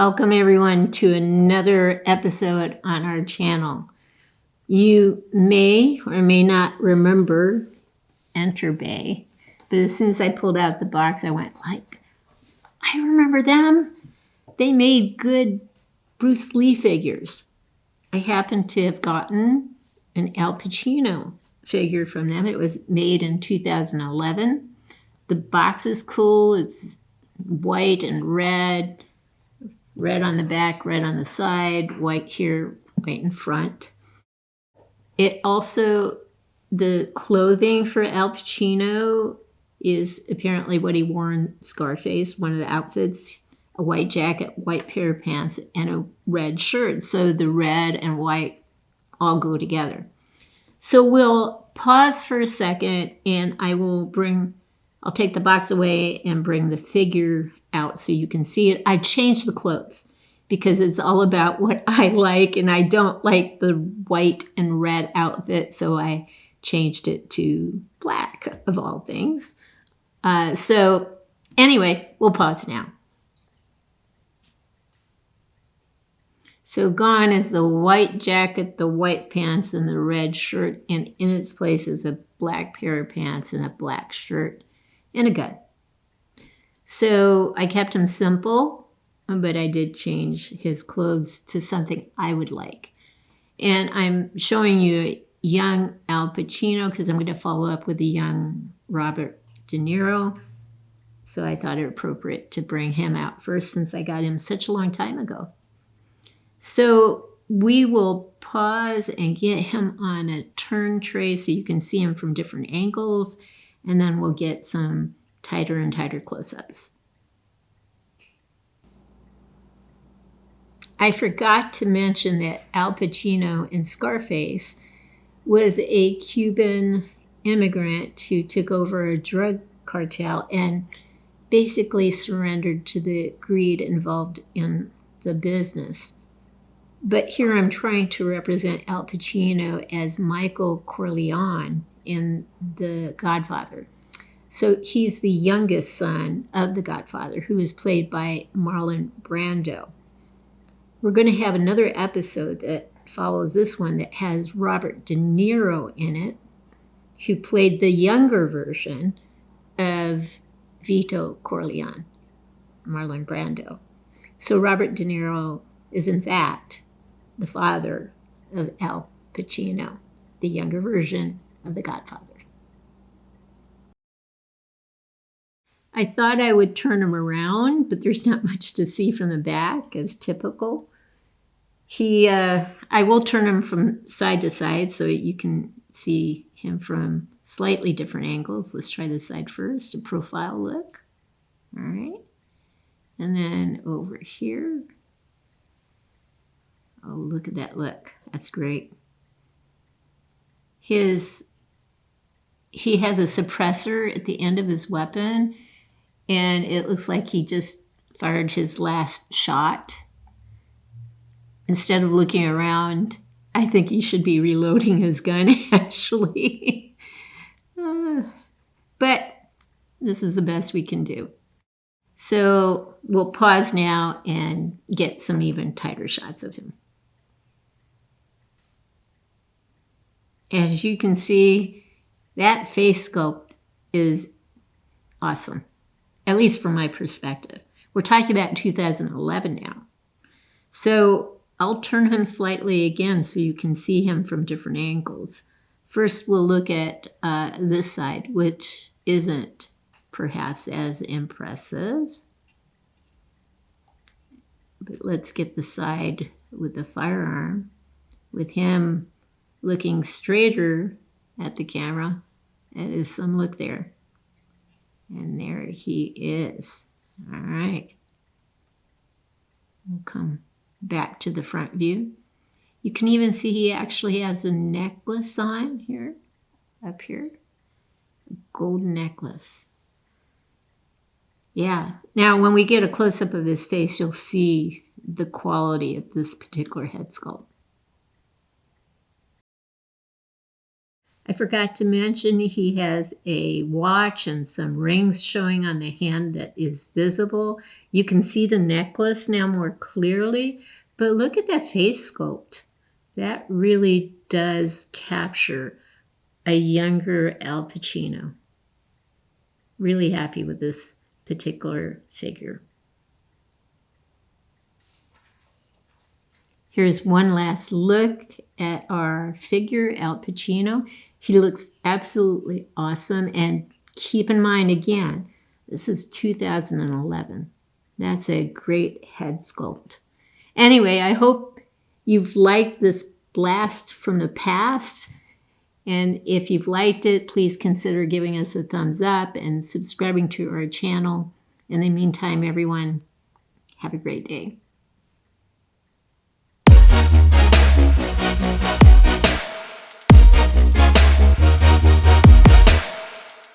Welcome everyone to another episode on our channel. You may or may not remember Enterbay, but as soon as I pulled out the box, I went like, I remember them. They made good Bruce Lee figures. I happened to have gotten an Al Pacino figure from them. It was made in 2011. The box is cool. It's white and red. Red on the back, red on the side, white here, white in front. It also, the clothing for Al Pacino is apparently what he wore in Scarface, one of the outfits, a white jacket, white pair of pants, and a red shirt. So the red and white all go together. So we'll pause for a second and I'll take the box away and bring the figure out so you can see it. I've changed the clothes because it's all about what I like, and I don't like the white and red outfit, so I changed it to black, of all things. So anyway, we'll pause now. So gone is the white jacket, the white pants, and the red shirt, and in its place is a black pair of pants and a black shirt and a gun. So I kept him simple, but I did change his clothes to something I would like. And I'm showing you young Al Pacino because I'm going to follow up with a young Robert De Niro. So I thought it appropriate to bring him out first since I got him such a long time ago. So we will pause and get him on a turn tray so you can see him from different angles, and then we'll get some tighter and tighter close-ups. I forgot to mention that Al Pacino in Scarface was a Cuban immigrant who took over a drug cartel and basically surrendered to the greed involved in the business. But here I'm trying to represent Al Pacino as Michael Corleone in The Godfather. So he's the youngest son of the Godfather, who is played by Marlon Brando. We're going to have another episode that follows this one that has Robert De Niro in it, who played the younger version of Vito Corleone, Marlon Brando. So Robert De Niro is in fact the father of Al Pacino, the younger version of the Godfather. I thought I would turn him around, but there's not much to see from the back, as typical. I will turn him from side to side so you can see him from slightly different angles. Let's try this side first, a profile look. All right. And then over here. Oh, look at that look. That's great. He has a suppressor at the end of his weapon, and it looks like he just fired his last shot. Instead of looking around, I think he should be reloading his gun, actually. But this is the best we can do. So we'll pause now and get some even tighter shots of him. As you can see, that face sculpt is awesome, at least from my perspective. We're talking about 2011 now. So I'll turn him slightly again so you can see him from different angles. First, we'll look at this side, which isn't perhaps as impressive. But let's get the side with the firearm, with him looking straighter at the camera. That is some look there. And there he is. All right. We'll come back to the front view. You can even see he actually has a necklace on here, up here. A gold necklace. Yeah. Now, when we get a close-up of his face, you'll see the quality of this particular head sculpt. I forgot to mention he has a watch and some rings showing on the hand that is visible. You can see the necklace now more clearly, but look at that face sculpt. That really does capture a younger Al Pacino. Really happy with this particular figure. Here's one last look at our figure, Al Pacino. He looks absolutely awesome. And keep in mind, again, this is 2011. That's a great head sculpt. Anyway, I hope you've liked this blast from the past. And if you've liked it, please consider giving us a thumbs up and subscribing to our channel. In the meantime, everyone, have a great day.